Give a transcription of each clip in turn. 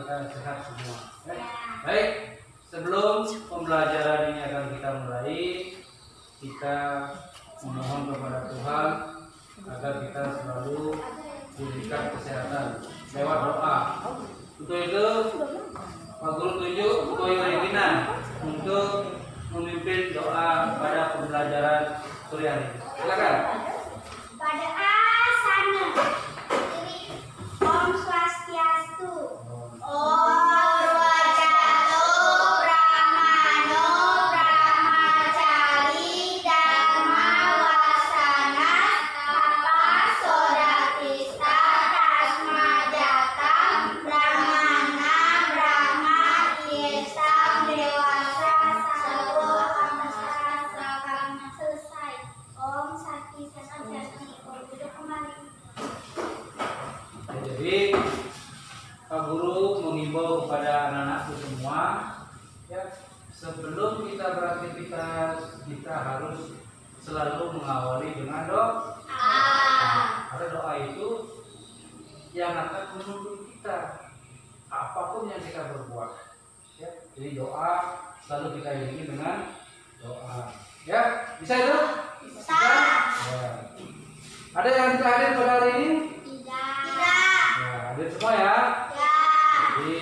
kita sehat semua. Baik, sebelum pembelajaran ini akan kita mulai, kita memohon kepada Tuhan agar kita selalu diberikan kesehatan lewat doa. Untuk itu, Pak Guru tunjuk Koyo Regina untuk memimpin doa pada pembelajaran sore hari. Silakan. Pada asana Om Swastiastu. Om Wajato Brahmano Brahmacari Dharma Wasana Tapa Sodatista Tasma Jata Brahmana Brahma Yesa Dewasa Sarwa Amasara selesai. Om Sakti Sasati duduk kembali. Jadi Pak Guru mengimbau kepada anak-anakku semua, ya, sebelum kita beraktivitas kita harus selalu mengawali dengan doa. Karena doa itu yang akan menuntun kita apapun yang kita berbuat. Ya, jadi doa selalu kita iringi dengan doa. Ya, bisa itu? Bisa. Ya. Ada yang tidak hadir pada hari ini? Tidak. Ya, hadir semua ya. Ya. Jadi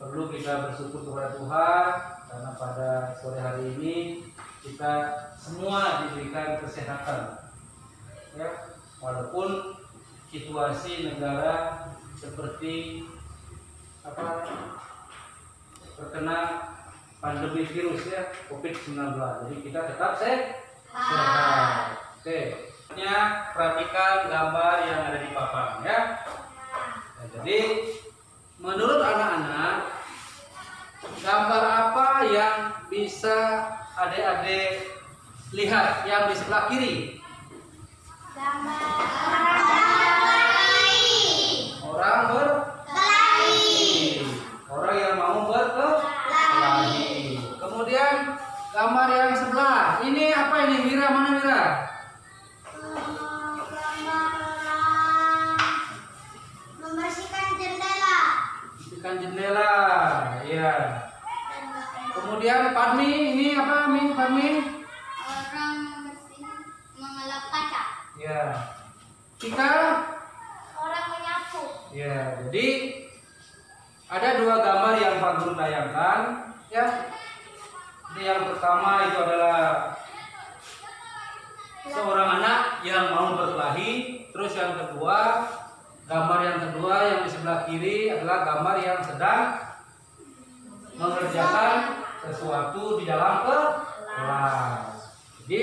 perlu kita bersyukur kepada Tuhan karena pada sore hari ini kita semua diberikan kesehatan. Ya, walaupun situasi negara seperti terkena pandemi virus ya COVID-19. Jadi kita tetap sehat. Oke. Perhatikan gambar yang ada di papan ya. Nah, jadi menurut anak-anak, gambar apa yang bisa adik-adik lihat yang di sebelah kiri? Gambar Orang berkelahi. Orang yang mau berkelahi. Kemudian gambar yang sebelah ini apa ini? Mira, mana Mira? membersihkan jendela. Membersihkan jendela, ya. Kemudian Padmi, ini apa Padmi? Orang mengelap kaca. Ya. Tika? Orang menyapu. Ya, jadi ada dua gambar yang Pak Guru tayangkan, ya. Ini yang pertama itu adalah seorang anak yang mau berkelahi. Terus yang kedua, gambar yang kedua yang di sebelah kiri adalah gambar yang sedang mengerjakan sesuatu di dalam kelas. Jadi,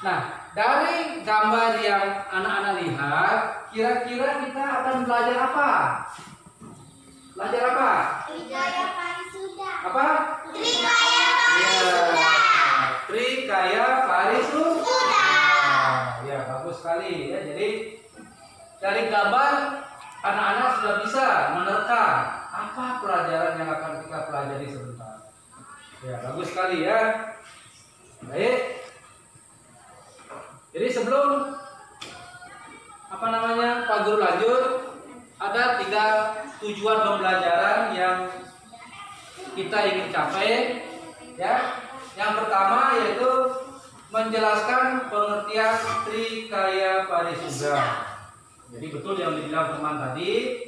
nah dari gambar yang anak-anak lihat, kira-kira kita akan belajar apa? Belajar apa? Trikaya Parisuda. Apa? Trikaya Ya, Trikaya Parisuda. Ya, bagus sekali ya. Jadi dari gambar anak-anak sudah bisa menerka apa pelajaran yang akan kita pelajari sebentar. Ya, bagus sekali ya. Baik. Jadi sebelum Pak Guru lanjut, ada 3 tujuan pembelajaran yang kita ingin capai. Ya, yang pertama yaitu menjelaskan pengertian Trikaya Parisuda. Jadi betul yang dibilang teman tadi,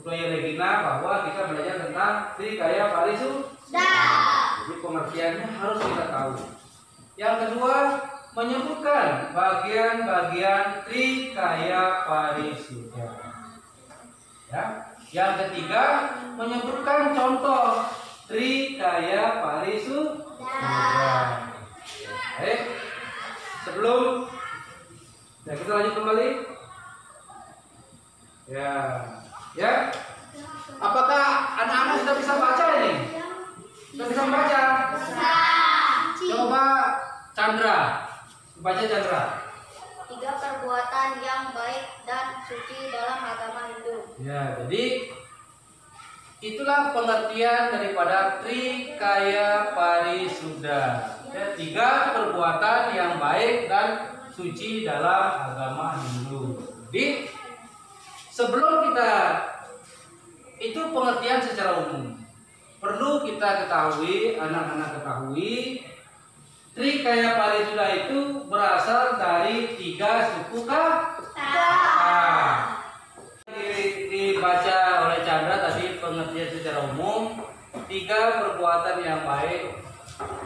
Koyo Regina, bahwa kita belajar tentang Trikaya Parisuda. Jadi pengertiannya harus kita tahu. Yang kedua, menyebutkan bagian-bagian Trikaya Parisuda. Ya. Yang ketiga, menyebutkan contoh Trikaya Parisuda. Baik. Sebelum kita lanjut kembali. Ya. Apakah anak-anak sudah bisa baca ini? Sudah bisa membaca? Coba Chandra, baca Chandra. 3 perbuatan yang baik dan suci dalam agama Hindu. Ya, jadi itulah pengertian daripada Trikaya Parisuda. Ya, 3 perbuatan yang baik dan suci dalam agama Hindu. Jadi sebelum kita itu pengertian secara umum. Perlu kita ketahui, anak-anak ketahui, Trikaya Parisuda itu berasal dari 3 suku kata. Dibaca oleh Chandra tadi pengertian secara umum, 3 perbuatan yang baik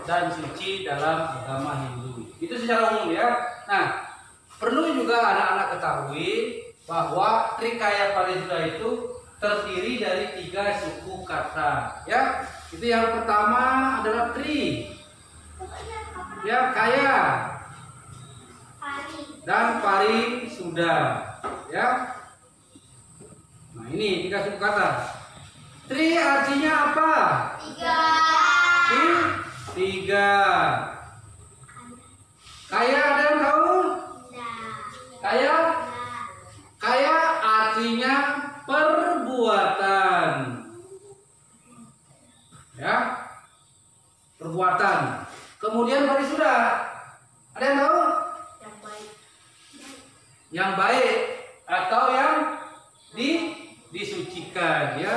dan suci dalam agama Hindu. Itu secara umum ya. Nah, perlu juga anak-anak ketahui bahwa Trikaya Parisuda itu terdiri dari 3 suku kata. Ya, itu yang pertama adalah tri, ya kaya, dan pari sudah. Ya. Nah ini 3 suku kata. Tri artinya apa? 3. Kaya ada yang tahu? Kaya? Kaya artinya perbuatan. Ya. Perbuatan. Kemudian parisuda. Ada yang tahu? Yang baik atau yang disucikan, ya.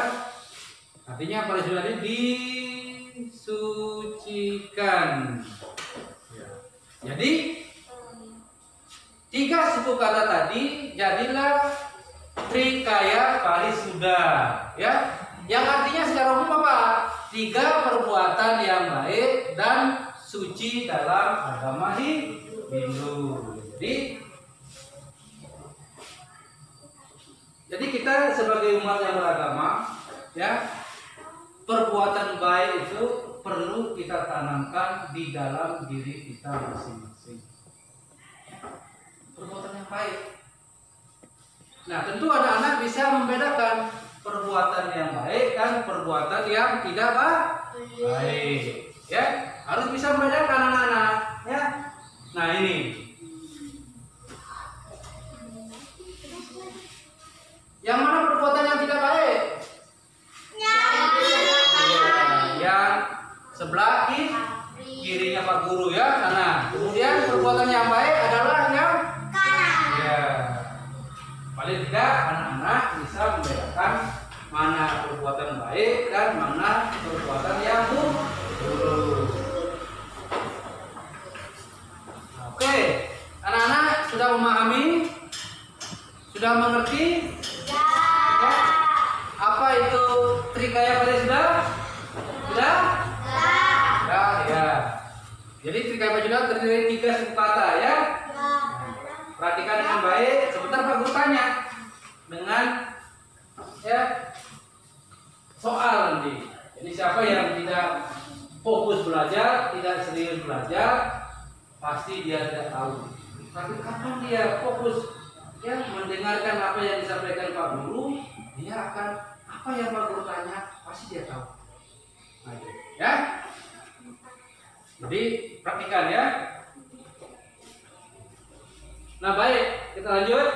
Artinya parisuda ini disucikan. Ya. Jadi 3 suku kata tadi jadilah Trikaya Parisuda, ya. Yang artinya secara umum apa? 3 perbuatan yang baik dan suci dalam agama Hindu. Jadi kita sebagai umat yang beragama, ya, perbuatan baik itu perlu kita tanamkan di dalam diri kita masing-masing. Perbuatan yang baik. Nah, tentu anak-anak bisa membedakan perbuatan yang baik dan perbuatan yang tidak baik. Ya, harus bisa membedakan anak-anak, ya. Nah, ini. Yang mana perbuatan yang tidak baik? Yang sebelah kirinya Pak Guru, ya, sana. Kemudian perbuatan yang baik adalah yang kanan. Ya. Paling tidak anak-anak bisa membedakan mana perbuatan baik dan mana perbuatan yang buruk. Oke, anak-anak sudah memahami? Sudah mengerti? Ya. Apa itu Trikaya Parisuda? Sudah? Ya. Jadi Trikaya Parisuda terdiri dari 3 suku kata, ya. Perhatikan dengan baik. Sebentar Pak Guru tanya dengan, ya, soal nanti. Jadi siapa yang tidak fokus belajar, tidak serius belajar, pasti dia tidak tahu. Tapi kapan dia fokus, ya, mendengarkan apa yang disampaikan Pak Guru, dia akan apa yang Pak Guru tanya pasti dia tahu. Nah, ya. Jadi praktikan, ya. Nah, baik, kita lanjut.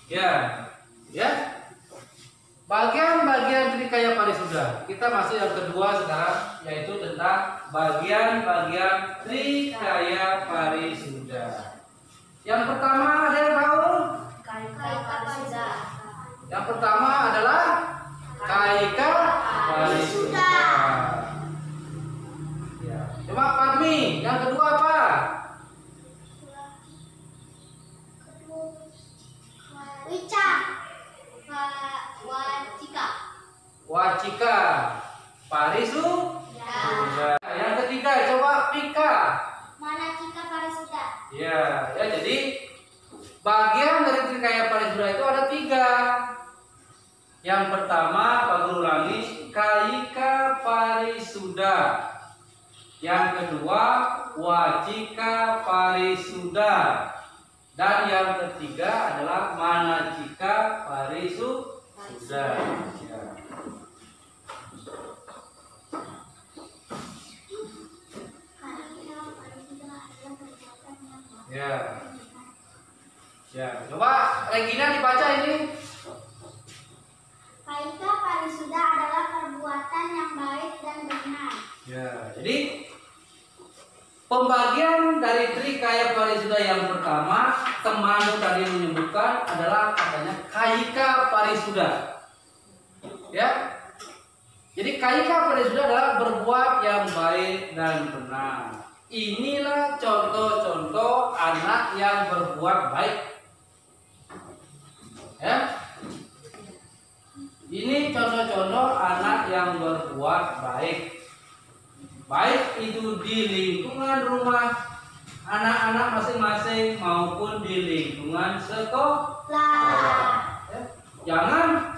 Ya. Bagian-bagian Trikaya Parisuda. Kita masuk yang kedua sekarang, yaitu tentang bagian-bagian Trikaya Parisuda. Yang pertama ada yang tahu? Yang pertama adalah Kaika Parisuda. Ya. Coba Padmi, yang kedua apa? Wacika. Parisuda. Yang ketiga coba Pika. Manacika Parisuda. Ya, jadi bagian dari Trikaya Parisuda itu ada 3. Yang pertama Pak Guru ulangi, Kaika Parisuda. Yang kedua Wacika Parisuda. Dan yang ketiga adalah Manacika Parisuda. Ya, coba Regina dibaca ini. Kaika Parisuda adalah perbuatan yang baik dan benar. Ya, jadi pembagian dari Trikaya Parisuda yang pertama, teman tadi menyebutkan adalah katanya Kaika Parisuda. Ya. Jadi kaika parisuda adalah berbuat yang baik dan benar. Inilah contoh-contoh anak yang berbuat baik. Ya. Ini contoh-contoh anak yang berbuat baik. Baik itu di lingkungan rumah anak-anak masing-masing maupun di lingkungan sekolah. Ya. Jangan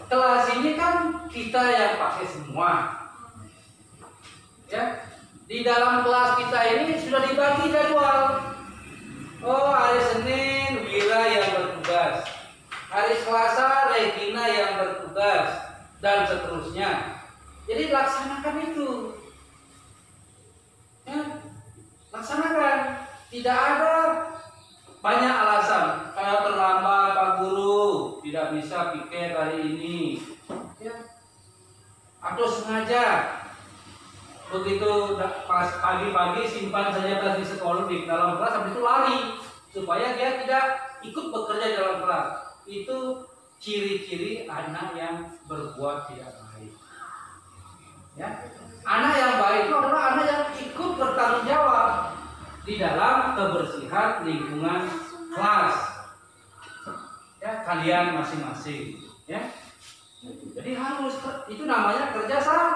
kelas ini kan kita yang pakai semua. Ya. Di dalam kelas kita ini sudah dibagi jadwal. Oh, hari Senin Wira yang bertugas. Hari Selasa Regina yang bertugas dan seterusnya. Jadi laksanakan itu. Ya, laksanakan. Tidak ada banyak alasan. Saya terlambat Pak Guru, tidak bisa piket hari ini. Ya. Atau sengaja begitu pas pagi-pagi simpan saja tas di sekolah di dalam kelas, habis itu lari supaya dia tidak ikut bekerja dalam kelas. Itu ciri-ciri anak yang berbuat tidak baik. Ya. Anak yang baik itu adalah anak yang ikut bertanggung jawab di dalam kebersihan lingkungan kelas. Ya, kalian masing-masing. Ya. Jadi harus itu namanya kerja sama.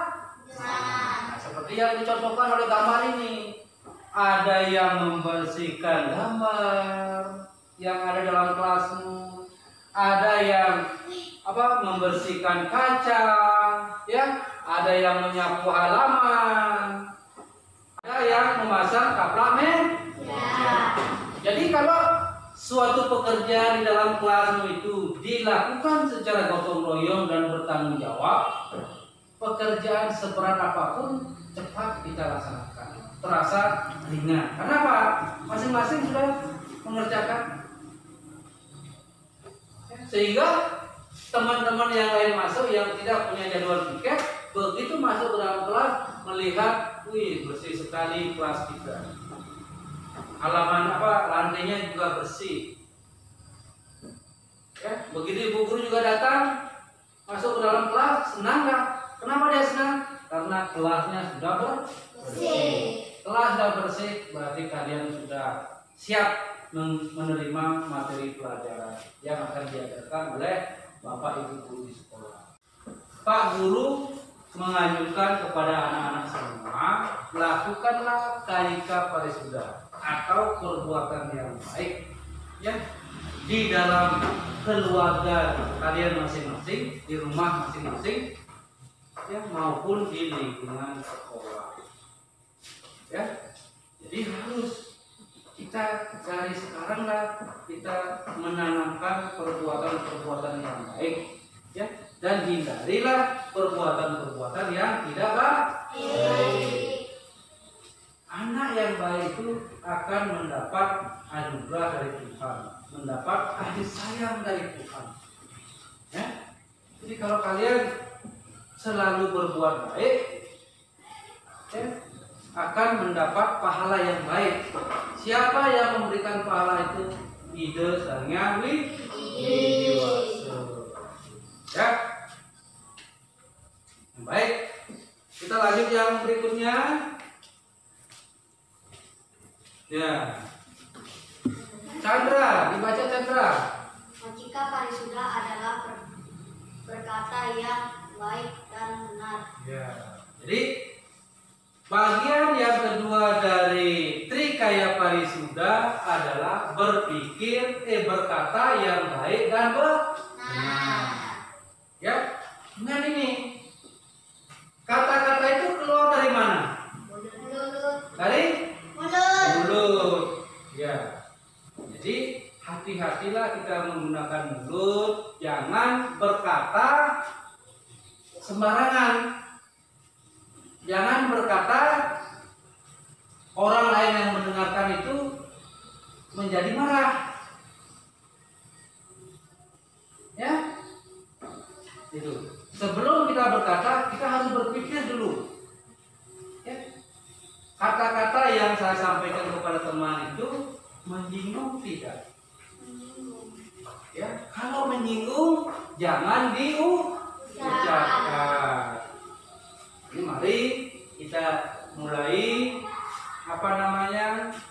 Nah, seperti yang dicontohkan oleh gambar ini. Ada yang membersihkan gambar yang ada dalam kelasmu. Ada yang membersihkan kaca, ya. Ada yang menyapu halaman. Ada yang memasang kaplak meja. Jadi kalau suatu pekerjaan di dalam kelasmu itu dilakukan secara gotong royong dan bertanggung jawab, pekerjaan seberat apapun cepat kita laksanakan, terasa ringan. Kenapa? Masing-masing sudah mengerjakan. Sehingga teman-teman yang lain masuk yang tidak punya jadwal piket, begitu masuk ke dalam kelas melihat, wih bersih sekali kelas kita. Halaman lantainya juga bersih. Ya, begitu ibu guru juga datang masuk ke dalam kelas, senang nggak? Kenapa dia senang? Karena kelasnya sudah bersih. Kelas sudah bersih, berarti kalian sudah siap menerima materi pelajaran yang akan diajarkan oleh Bapak Ibu guru di sekolah. Pak Guru menganjurkan kepada anak-anak semua, lakukanlah kaika parisuda atau perbuatan yang baik ya di dalam keluarga kalian masing-masing, di rumah masing-masing ya, maupun di lingkungan sekolah. Ya. Jadi harus kita dari sekarang lah kita menanamkan perbuatan-perbuatan yang baik ya, dan hindarilah perbuatan-perbuatan yang tidak baik. Anak yang baik itu akan mendapat anugerah dari Tuhan, mendapat kasih sayang dari Tuhan. Ya? Jadi kalau kalian selalu berbuat baik, ya, akan mendapat pahala yang baik. Siapa yang memberikan pahala itu? Ide Sanghyang Widiwasa. Ya. Baik. Kita lanjut yang berikutnya. Ya. Chandra, dibaca Chandra. Jika parisuda adalah berkata yang baik dan benar. Ya. Jadi bagian yang kedua dari Trikaya Parisuda adalah berkata yang baik dan benar. Ya, dengan ini kata-kata itu keluar dari mana? Dari mulut. Ya. Jadi hati-hatilah kita menggunakan mulut, jangan berkata sembarangan. Jangan berkata orang lain yang mendengarkan itu menjadi marah. Ya. Itu. Sebelum kita berkata, kita harus berpikir dulu. Ya. Kata-kata yang saya sampaikan kepada teman itu menyinggung tidak? Ya, kalau menyinggung jangan diulangi. diucapkan. Jadi mari kita mulai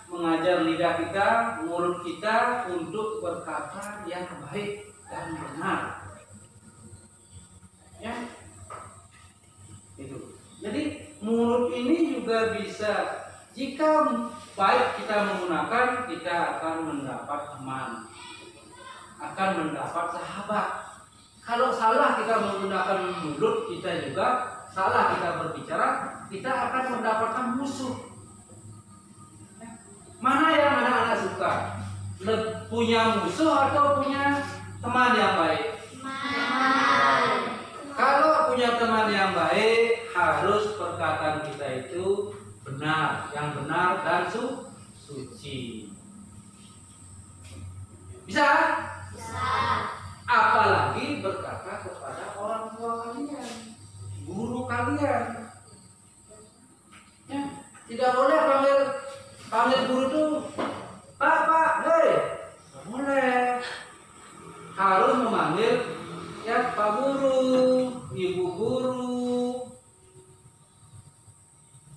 mengajar lidah kita, mulut kita untuk berkata yang baik dan benar. Ya, itu. Jadi mulut ini juga bisa, jika baik kita menggunakan, kita akan mendapat teman, akan mendapat sahabat. Kalau salah kita menggunakan mulut kita juga, salah kita berbicara, kita akan mendapatkan musuh. Mana yang anak-anak suka? Punya musuh atau punya teman yang baik? Kalau punya teman yang baik, harus perkataan kita itu benar, yang benar dan suci. Bisa? Bisa. Apalagi berkata kepada orang tua kalian, guru kalian. Ya, tidak boleh panggil guru itu Pak, hei, tidak boleh. Harus memanggil ya Pak Guru, Ibu Guru.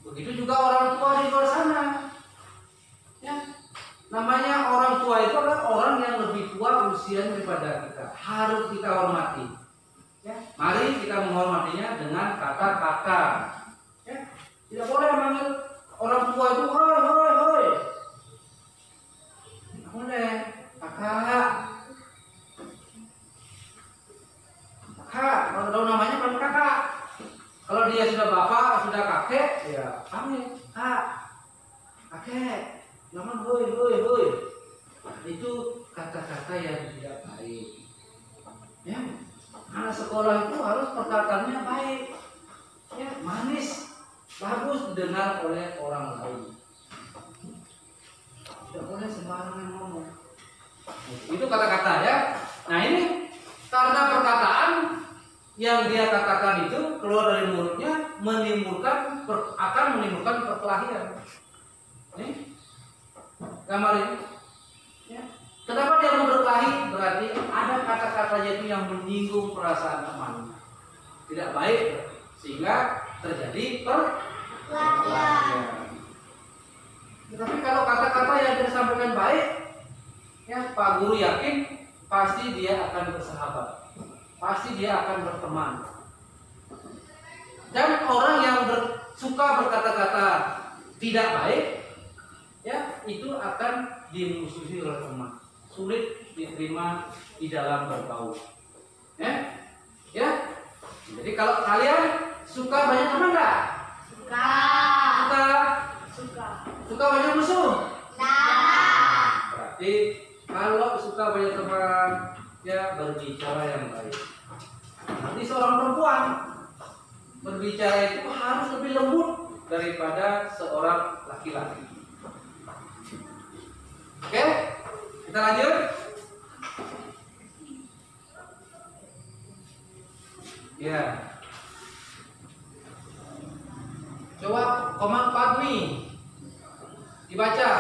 Begitu juga orang tua di luar sana. Ya, namanya orang tua itu adalah orang yang lebih tua usianya daripada kita. Harus kita hormati. Ya, mari kita menghormatinya dengan kata kakak. Ya, tidak boleh manggil orang tua itu hoi. Tidak boleh, kakak. Kalau namanya panggil kakak. Kalau dia sudah bapak, sudah kakek, ya panggil kakek. Jangan hoi. Itu kata-kata yang tidak baik. Ya, anak sekolah itu harus perkataannya baik, ya, manis, bagus didengar oleh orang lain. Tidak boleh sembarangan ngomong. Itu kata-kata ya. Nah ini karena perkataan yang dia katakan itu keluar dari mulutnya akan menimbulkan perkelahian. Nih, gambar ini. Ya. Kenapa dia mau berkelahi? Berarti ada kata-katanya itu yang menyinggung perasaan temannya. Tidak baik, sehingga terjadi perkelahian. Tetapi kalau kata-kata yang disampaikan baik, ya Pak Guru yakin pasti dia akan bersahabat, pasti dia akan berteman. Dan orang yang suka berkata-kata tidak baik, ya itu akan dimusuhi oleh teman, sulit diterima di dalam bergaul. Ya. Jadi kalau kalian suka banyak teman enggak? Suka banyak musuh? Berarti kalau suka banyak teman, ya berbicara yang baik. Nanti seorang perempuan berbicara itu harus lebih lembut daripada seorang laki-laki. Oke, kita lanjut. Ya. Coba Komang Padmi dibaca.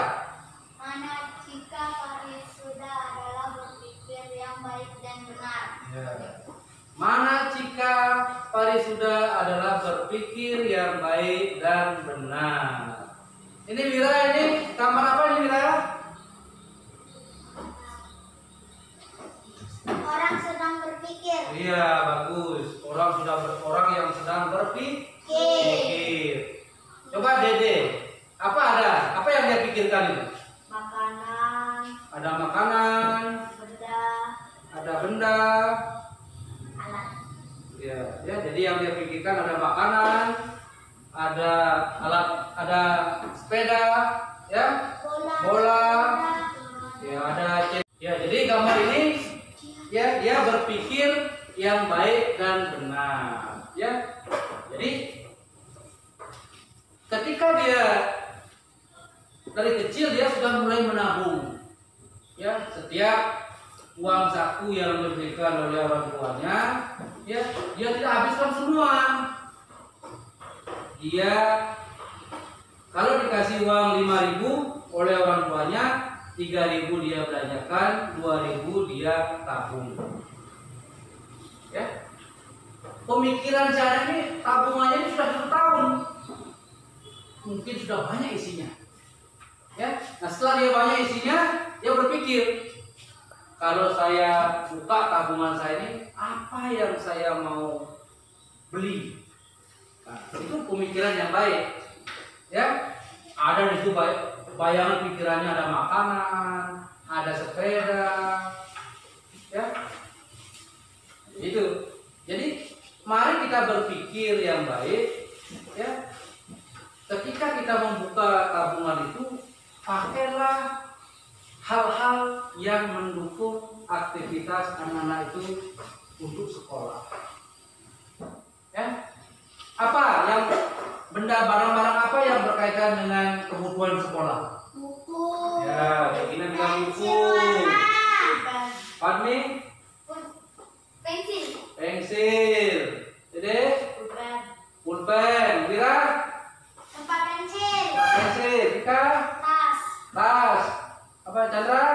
Mana jika parisuda adalah berpikir yang baik dan benar. Ya. Mana jika parisuda adalah berpikir yang baik dan benar. Ini Wira, ini gambar apa ini Wira? Orang sedang berpikir. Iya, bagus. Orang yang sedang berpikir. Coba Dede, apa yang dia pikirkan itu? Makanan. Ada makanan, ada benda. Alat. Ya, jadi yang dia pikirkan ada makanan, ada alat, ada sepeda, ya, bola, ya ada. Ya, jadi gambar ini, ya dia berpikir yang baik dan benar, ya. Jadi ketika dia dari kecil dia sudah mulai menabung, ya, setiap uang saku yang diberikan oleh orang tuanya, ya, dia tidak habiskan semua. Dia kalau dikasih uang 5.000 oleh orang tuanya, 3.000 dia belanjakan, 2.000 dia tabung. Ya. pemikiran saya ini tabungannya ini sudah 1 tahun, mungkin sudah banyak isinya. Ya, nah setelah dia banyak isinya, dia berpikir, kalau saya buka tabungan saya ini, apa yang saya mau beli? Nah, itu pemikiran yang baik. Ya, ada di situ bayangan pikirannya, ada makanan, ada sepeda, ya, itu. Jadi mari kita berpikir yang baik, ya. Ketika kita membuka tabungan itu, pakailah hal-hal yang mendukung aktivitas anak-anak itu untuk sekolah. Ya, apa yang barang-barang apa yang berkaitan dengan kebutuhan sekolah? Buku. Ya, kita bilang buku. Padmi? Pensil. Pensil. Jadi? Pulpen. Pulpen. Wira? Tempat pensil. Pensil. Ika? Tas. Tas. Apa Chandra?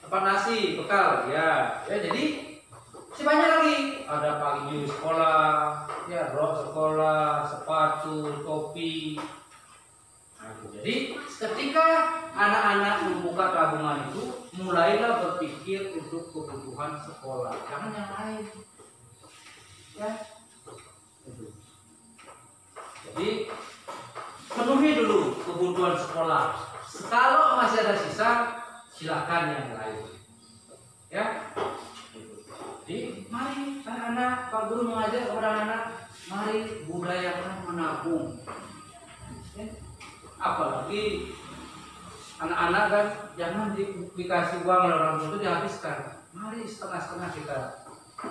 Tempat nasi, bekal. Ya, ya jadi masih banyak lagi. Ada pagi sekolah, ya rok sekolah, sepatu, topi. Nah, itu. Jadi ketika anak-anak membuka tabungan itu, mulailah berpikir untuk kebutuhan sekolah, jangan yang lain. Ya, itu. Jadi penuhi dulu kebutuhan sekolah. Kalau masih ada sisa, silakan yang lain. Ya. Jadi mari anak-anak, Pak Guru mengajar kepada anak-anak, mari budayakan menabung. Ya. Apalagi anak-anak kan jangan dikasih uang oleh orang tua itu dihabiskan. Mari setengah-setengah kita,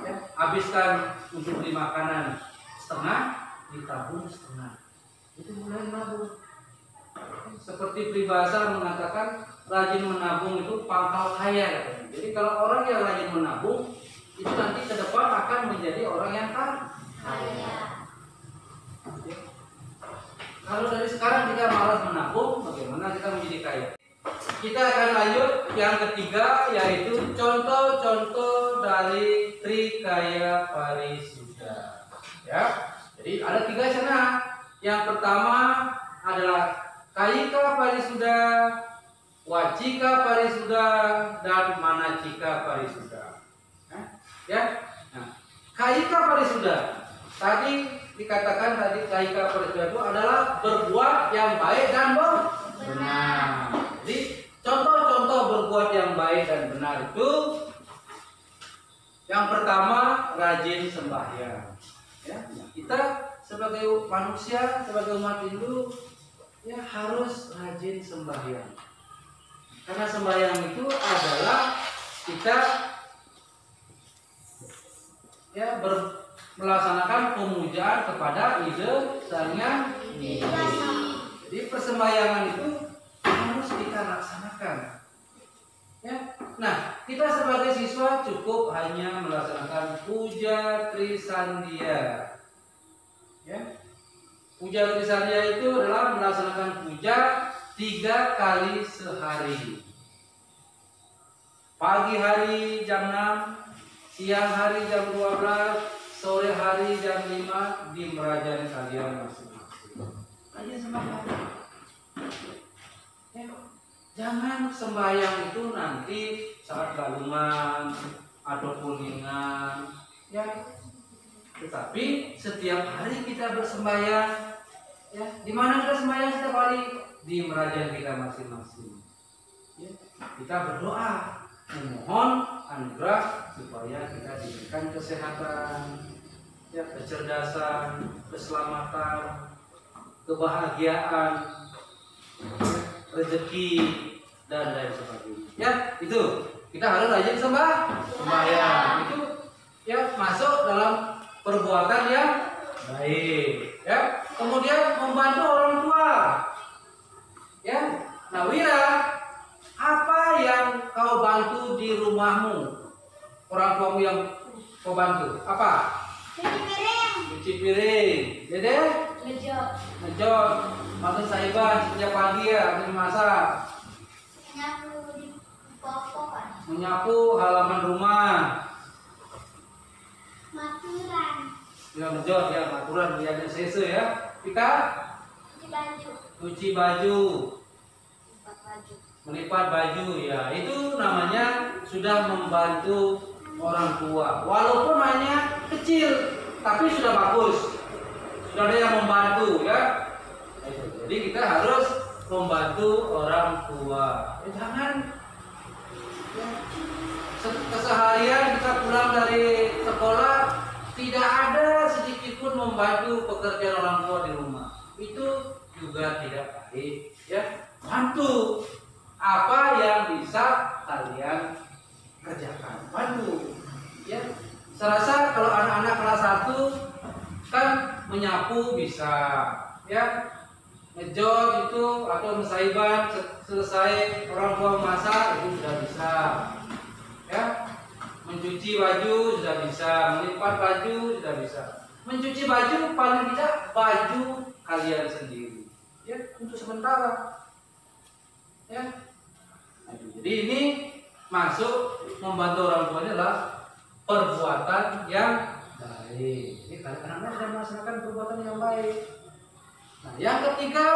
ya, habiskan untuk beli makanan setengah, ditabung setengah. Itu mulai menabung. Seperti peribahasa mengatakan rajin menabung itu pangkal kaya. Jadi kalau orang yang rajin menabung itu nanti ke depan akan menjadi orang yang kaya. Kalau dari sekarang kita malas menabung, bagaimana kita menjadi kaya? Kita akan lanjut yang ketiga, yaitu contoh-contoh dari Trikaya Parisuda. Ya, jadi ada 3 sana. Yang pertama adalah Kayika Parisuda, Wacika Parisuda, dan Manacika Parisuda. Ya, nah, Kayika Parisuda tadi dikatakan Kayika Parisuda itu adalah berbuat yang baik dan benar. Jadi contoh-contoh berbuat yang baik dan benar itu, yang pertama rajin sembahyang. Ya, kita sebagai manusia, sebagai umat Hindu, ya harus rajin sembahyang. Karena sembahyang itu adalah kita ya melaksanakan pemujaan kepada ide Sang Hyang Widi. Jadi persembahyangan itu harus kita laksanakan. Ya. Nah, kita sebagai siswa cukup hanya melaksanakan puja Trisandia. Ya. Puja Trisandia itu adalah melaksanakan puja 3 kali sehari. Pagi hari jam 6, siang hari jam 12, sore hari jam 5 di merajani kalian masing-masing. Aja sembahyang. Ya. Jangan sembahyang itu nanti saat galungan atau kuningan, ya. Tetapi setiap hari kita bersembahyang, ya. Di mana kita sembahyang setiap hari? Di merajani kita masing-masing. Ya. Kita berdoa memohon anugerah supaya kita diberikan kesehatan, ya, kecerdasan, keselamatan, kebahagiaan, rezeki, dan lain sebagainya. Ya, itu kita harus rajin sembahyang. Itu ya masuk dalam perbuatan yang baik. Ya, kemudian membantu orang tua. Ya, nah Wira, apa yang kau bantu di rumahmu? Orang tuamu yang kau bantu apa? Cuci piring. Cuci piring. Dede? Ngejot. Makan saiban setiap pagi ya, habis masak. Menyapu di pokok. Menyapu halaman rumah. Ya ngejot ya aturan dia ada sese ya. Kita cuci baju, melipat baju ya, itu namanya sudah membantu orang tua. Walaupun hanya kecil, tapi sudah bagus. Sudah ada yang membantu ya. Jadi kita harus membantu orang tua. Jangan ya, keseharian kita pulang dari sekolah tidak ada sedikit pun membantu pekerjaan orang tua di rumah. Itu juga tidak baik ya. Bantu apa yang bisa kalian kerjakan, bantu ya. Saya rasa kalau anak-anak kelas 1 kan menyapu bisa ya, ngejot itu atau mesaiban selesai orang tua masak itu sudah bisa ya, mencuci baju sudah bisa, melipat baju sudah bisa. Mencuci baju paling tidak baju kalian sendiri ya, untuk sementara ya. Jadi ini masuk membantu orang tua adalah perbuatan yang baik. Ini anak-anak sudah melaksanakan perbuatan yang baik. Nah, yang ketiga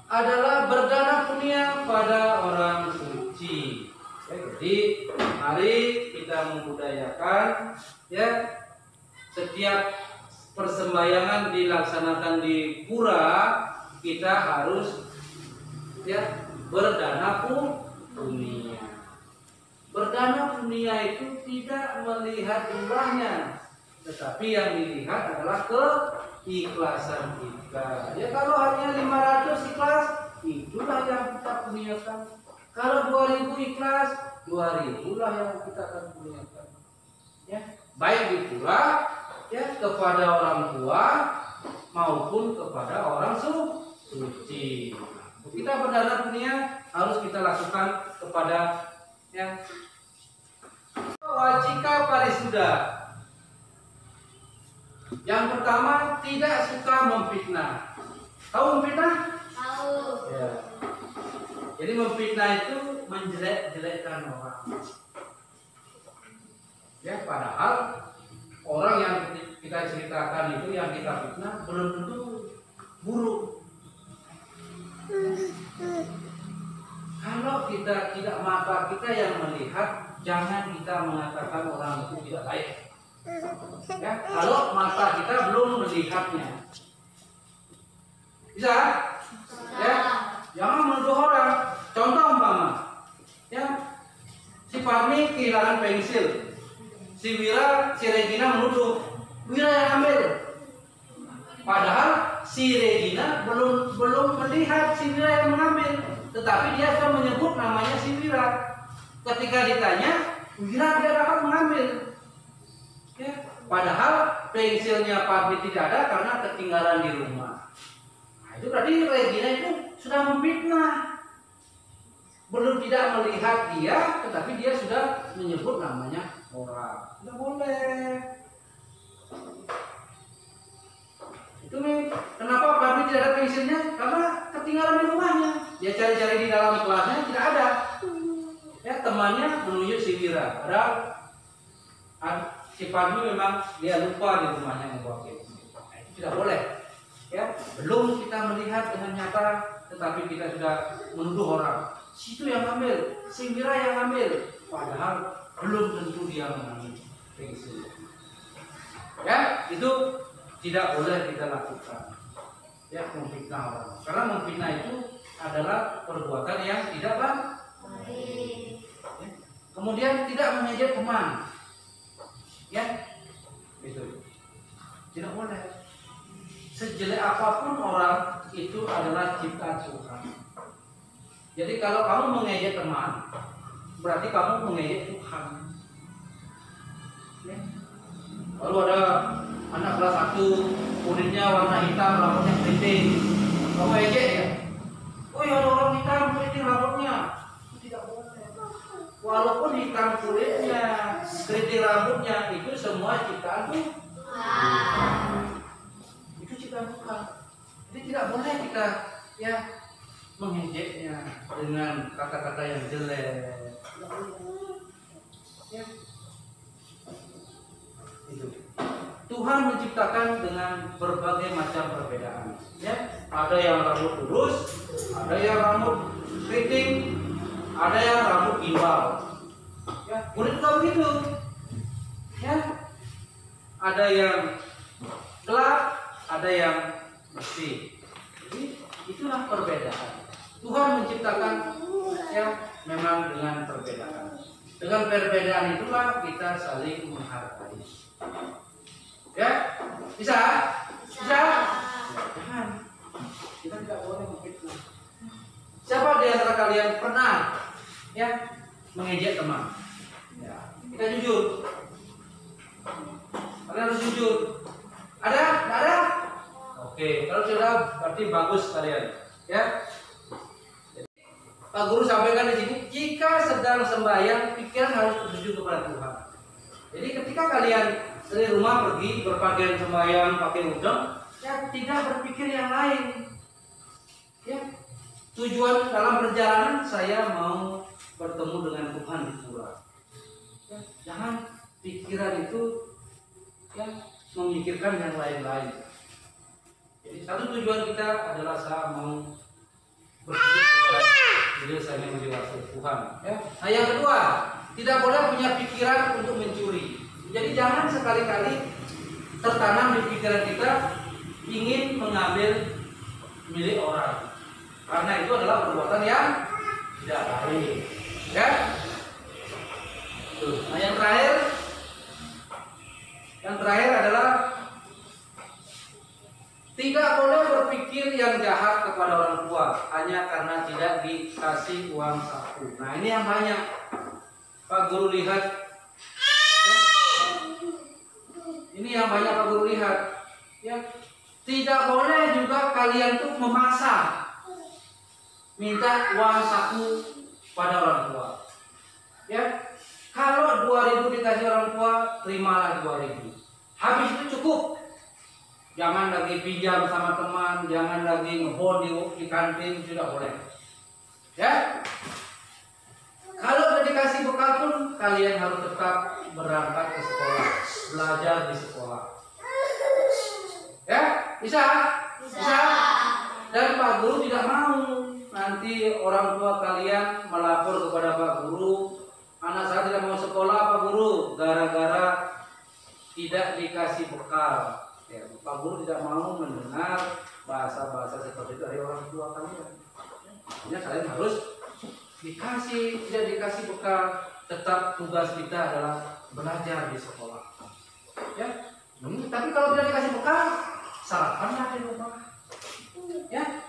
adalah berdana punya pada orang suci. Ya, jadi mari kita membudayakan ya, setiap persembahyangan dilaksanakan di pura kita harus ya berdana punia. Berdana punia itu tidak melihat jumlahnya, tetapi yang dilihat adalah keikhlasan kita. Ya kalau hanya 500 ikhlas, itulah yang kita puniakan. Kalau 2000 ikhlas, 2000 lah yang kita akan puniakan. Ya, baik di pura ya kepada orang tua maupun kepada orang suci. Kita berdana punia harus kita lakukan kepada yang wajika parisuda. Yang pertama, tidak suka memfitnah. Tahu memfitnah? Tahu. Ya. Jadi memfitnah itu menjelek-jelekkan orang. Ya, padahal orang yang kita ceritakan itu yang kita fitnah belum tentu buruk. Kalau kita tidak, mata kita yang melihat, jangan kita mengatakan orang itu tidak baik. Ya, kalau mata kita belum melihatnya, bisa? Ya, jangan menuduh orang. Contoh umpama, ya, si Parmi kehilangan pensil, si Wira, si Regina menuduh Wira yang ambil. Padahal si Regina belum melihat si Wira yang mengambil, tetapi dia sudah menyebut namanya si Wira. Ketika ditanya, Wira tidak dapat mengambil. Ya, padahal pensilnya Parmi tidak ada karena ketinggalan di rumah. Nah, itu berarti Regina itu sudah memfitnah. Belum tidak melihat dia, tetapi dia sudah menyebut namanya orang. Tidak boleh. Itu nih, kenapa Parmi tidak ada pensilnya? Karena ketinggalan di rumahnya. Dia cari-cari di dalam kelasnya tidak ada. Ya, temannya menunjuk si Wira. Padahal si Parmi memang dia lupa di rumahnya membawa pensil. Nah, itu tidak boleh. Ya, belum kita melihat dengan nyata, tetapi kita sudah menuduh orang. Situ yang ambil, si Wira yang ambil. Padahal belum tentu dia mengambil pensil. Ya, itu tidak boleh kita lakukan. Ya, memfitnah orang. Karena memfitnah itu adalah perbuatan yang tidak baik. Ya. Kemudian tidak mengejek teman. Ya, itu tidak boleh. Sejelek apapun orang itu adalah ciptaan Tuhan. Jadi kalau kamu mengejek teman, berarti kamu mengejek Tuhan. Ya. Lalu ada anak kelas 1, kulitnya warna hitam, rambutnya keriting. Kamu ejek ya? Oh ya, ada orang hitam keriting rambutnya. Tidak boleh. Walaupun hitam kulitnya, keriting rambutnya, itu semua ciptaan Tuhan. Itu ciptaan Tuhan. Jadi tidak boleh kita ya mengejeknya dengan kata-kata yang jelek. Ya. Itu. Tuhan Tuhan menciptakan dengan berbagai macam perbedaan. Ya, ada yang rambut lurus, ada yang rambut keriting, ada yang rambut gimbal. Ya, kulit juga begitu. Ya, ada yang gelap, ada yang bersih. Jadi itulah perbedaan. Tuhan menciptakan ya memang dengan perbedaan. Dengan perbedaan itulah kita saling menghargai. Ya, bisa? Bisa? Jangan. Kita tidak boleh memfitnah. Siapa di antara kalian pernah ya mengejek teman? Ya, kita jujur. Kalian harus jujur. Ada? Tidak ada? Oke, kalau sudah berarti bagus kalian. Ya. Pak Guru sampaikan di sini, jika sedang sembahyang, pikiran harus tertuju kepada Tuhan. Jadi ketika kalian dari rumah pergi berpakaian sembahyang, pakai udeng, ya tidak berpikir yang lain. Ya, tujuan dalam perjalanan saya mau bertemu dengan Tuhan di pura. Ya, jangan pikiran itu ya memikirkan yang lain-lain. Jadi satu tujuan kita adalah saya mau bersujud kepada diri saya yang menjadi Tuhan. Ya. Nah yang kedua, tidak boleh punya pikiran untuk mencuri. Jadi jangan sekali-kali tertanam di pikiran kita ingin mengambil milik orang. Karena itu adalah perbuatan yang tidak baik. Ya. Tuh. Nah yang terakhir adalah tidak boleh berpikir yang jahat kepada orang tua hanya karena tidak dikasih uang saku. Nah ini yang banyak. Pak Guru lihat. Ya. Ini yang banyak Pak Guru lihat. Ya. Tidak boleh juga kalian tuh memaksa minta uang saku pada orang tua. Ya. Kalau 2.000 dikasih orang tua, terimalah 2.000. Habis itu cukup. Jangan lagi pinjam sama teman, jangan lagi ngebon di kantin, tidak boleh. Ya. Kalau sudah dikasih bekal pun kalian harus tetap berangkat ke sekolah, belajar di sekolah. Ya, bisa? Bisa. Dan Pak Guru tidak mau nanti orang tua kalian melapor kepada Pak Guru, anak saya tidak mau sekolah Pak Guru gara-gara tidak dikasih bekal. Ya, Pak Guru tidak mau mendengar bahasa-bahasa seperti itu dari orang tua kalian. Artinya kalian harus dikasih, tidak dikasih bekal, tetap tugas kita adalah belajar di sekolah. Ya, tapi kalau tidak dikasih bekal, sarapanlah di rumah. Ya,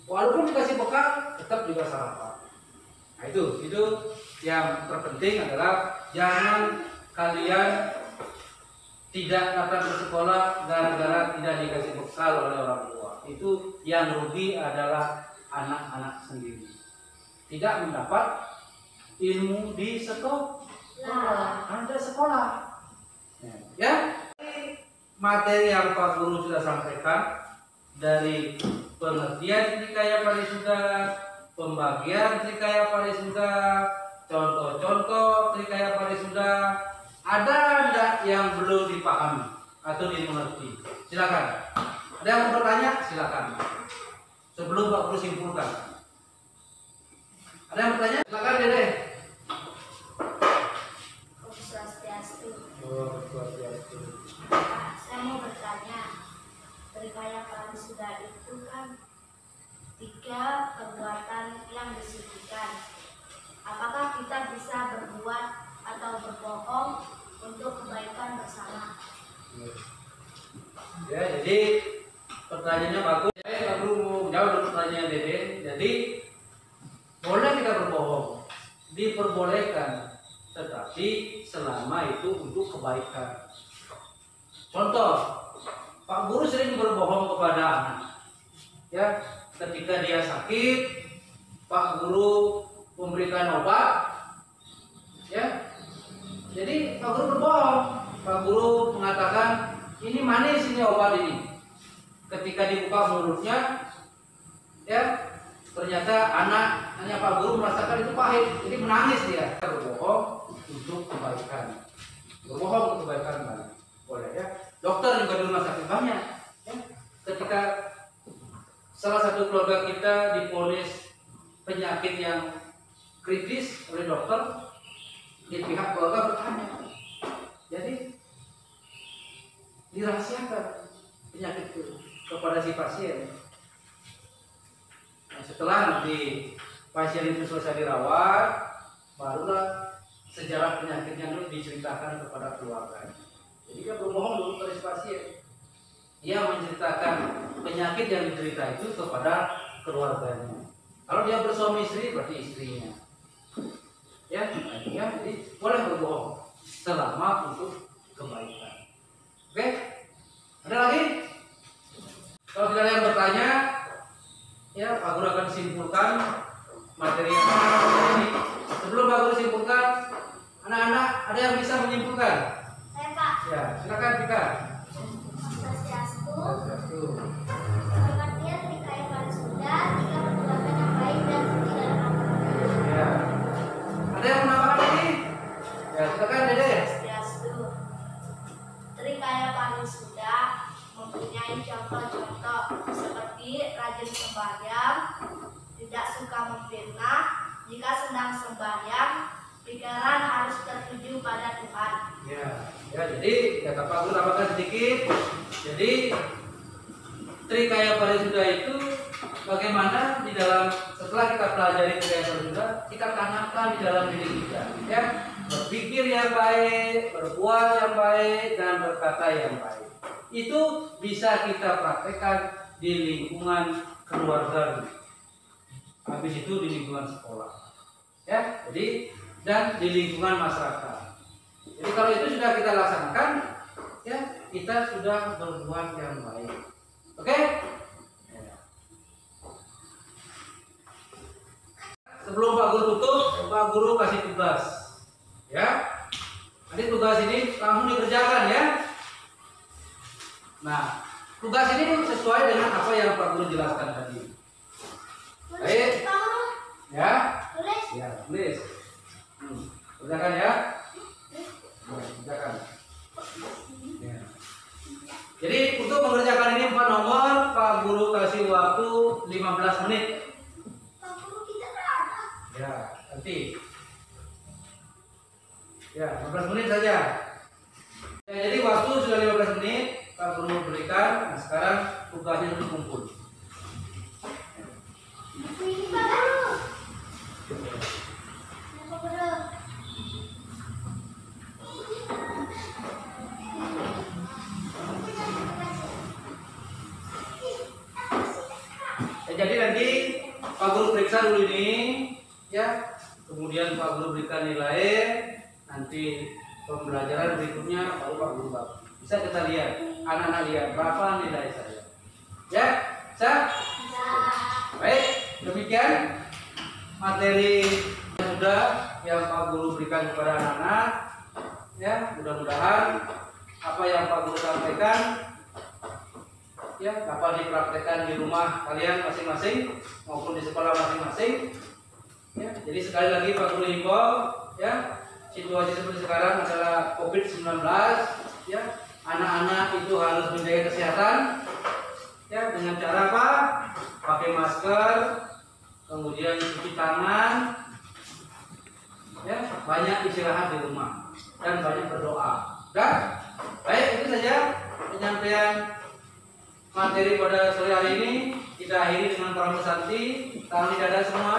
walaupun dikasih bekal, tetap juga sarapan. Nah itu yang terpenting adalah jangan kalian tidak datang ke sekolah gara-gara tidak dikasih bekal oleh orang tua. Itu yang rugi adalah anak-anak sendiri. Tidak mendapat ilmu di sekolah. Ada sekolah. Ya. Materi yang Pak Guru sudah sampaikan dari pengertian Trikaya Parisuda, pembagian Trikaya Parisuda, contoh-contoh Trikaya Parisuda. Ada enggak yang belum dipahami atau dimengerti? Silakan. Ada yang mau bertanya? Silakan. Sebelum Pak Guru simpulkan. Ada yang bertanya? Silakan Dede. Saya mau bertanya, Trikaya Parisuda itu kan 3 perbuatan yang disucikan. Apakah kita bisa berbuat atau berbohong untuk kebaikan bersama? Ya, jadi pertanyaannya bagus. Saya Guru mau jawab pertanyaan Dede. Jadi boleh kita berbohong, diperbolehkan, tetapi selama itu untuk kebaikan. Contoh, Pak Guru sering berbohong kepada anak. Ya, ketika dia sakit, Pak Guru memberikan obat. Ya, jadi Pak Guru berbohong. Pak Guru mengatakan, ini manis ini obat ini. Ketika dibuka mulutnya, ya ternyata anaknya Pak Guru merasakan itu pahit, jadi menangis dia. Berbohong untuk kebaikan. Berbohong untuk kebaikan boleh ya. keluarga bertanya. Jadi dirahasiakan penyakit itu kepada si pasien. Nah, setelah nanti pasien itu selesai dirawat, barulah sejarah penyakitnya itu diceritakan kepada keluarga. Jadi dia berbohong dulu pada si pasien. Dia menceritakan penyakit yang diderita itu kepada keluarganya. Kalau dia bersuami istri, berarti istrinya. Ya, jadi boleh berbohong selama untuk kebaikan. Oke? Ada lagi? Kalau tidak ada yang bertanya, ya Pak Guru akan simpulkan materi yang ini. Sebelum Pak Guru simpulkan, anak-anak ada yang bisa menyimpulkan? Saya Pak. Ya, silakan Tika. Swastiastu. Pengertian Trikaya Parisudha, tiga perbuatan yang baik dan suci dalam agama. Ya. Ada yang menambahkan lagi? Ya, silakan Dede. Swastiastu. Trikaya Parisudha mempunyai contoh-contoh seperti rajin sembahyang, tidak suka memfitnah, jika sedang sembahyang, pikiran harus tertuju pada Tuhan. Ya, jadi ya Pak Guru tambahkan sedikit. Jadi Trikaya Parisudha itu bagaimana di dalam setelah kita pelajari Trikaya Parisudha, kita tanamkan di dalam diri kita, ya, berpikir yang baik, berbuat yang baik, dan berkata yang baik. Itu bisa kita praktekkan di lingkungan keluarga, habis itu di lingkungan sekolah, ya, jadi dan di lingkungan masyarakat. Jadi kalau itu sudah kita laksanakan, ya kita sudah berbuat yang baik. Oke? Ya. Sebelum Pak Guru tutup, Pak Guru kasih tugas, ya. Nanti tugas ini langsung dikerjakan, ya. Nah, tugas ini sesuai dengan apa yang Pak Guru jelaskan tadi. Baik, ya, ya, tulis. Kerjakan ya. Kerjakan. Ya. Jadi untuk mengerjakan ini 4 nomor, Pak Guru kasih waktu 15 menit. Pak Guru kita ada. Ya, nanti. Ya, 15 menit saja. Ya, jadi waktu sudah 15 menit Pak Guru berikan. Nah, sekarang tugasnya untuk kumpul. Ini Pak Guru. Pak Guru. Ya, jadi nanti Pak Guru periksa dulu ini, ya. Kemudian Pak Guru berikan nilai. Nanti pembelajaran berikutnya baru Pak Guru bagi. Bisa kita lihat, anak-anak lihat berapa nilai saya. Ya, bisa? Baik, demikian materi sudah yang Pak Guru berikan kepada anak-anak. Ya, mudah-mudahan apa yang Pak Guru sampaikan, ya, dapat dipraktekkan di rumah kalian masing-masing maupun di sekolah masing-masing. Ya, jadi sekali lagi Pak Guru himbau, ya, situasi seperti sekarang adalah COVID-19, ya, anak-anak itu harus menjaga kesehatan, ya, dengan cara apa? Pakai masker, kemudian cuci tangan, ya, banyak istirahat di rumah dan banyak berdoa. Dan baik, itu saja penyampaian materi pada sore hari ini. Kita akhiri dengan pramusanti. Tangan di dada semua.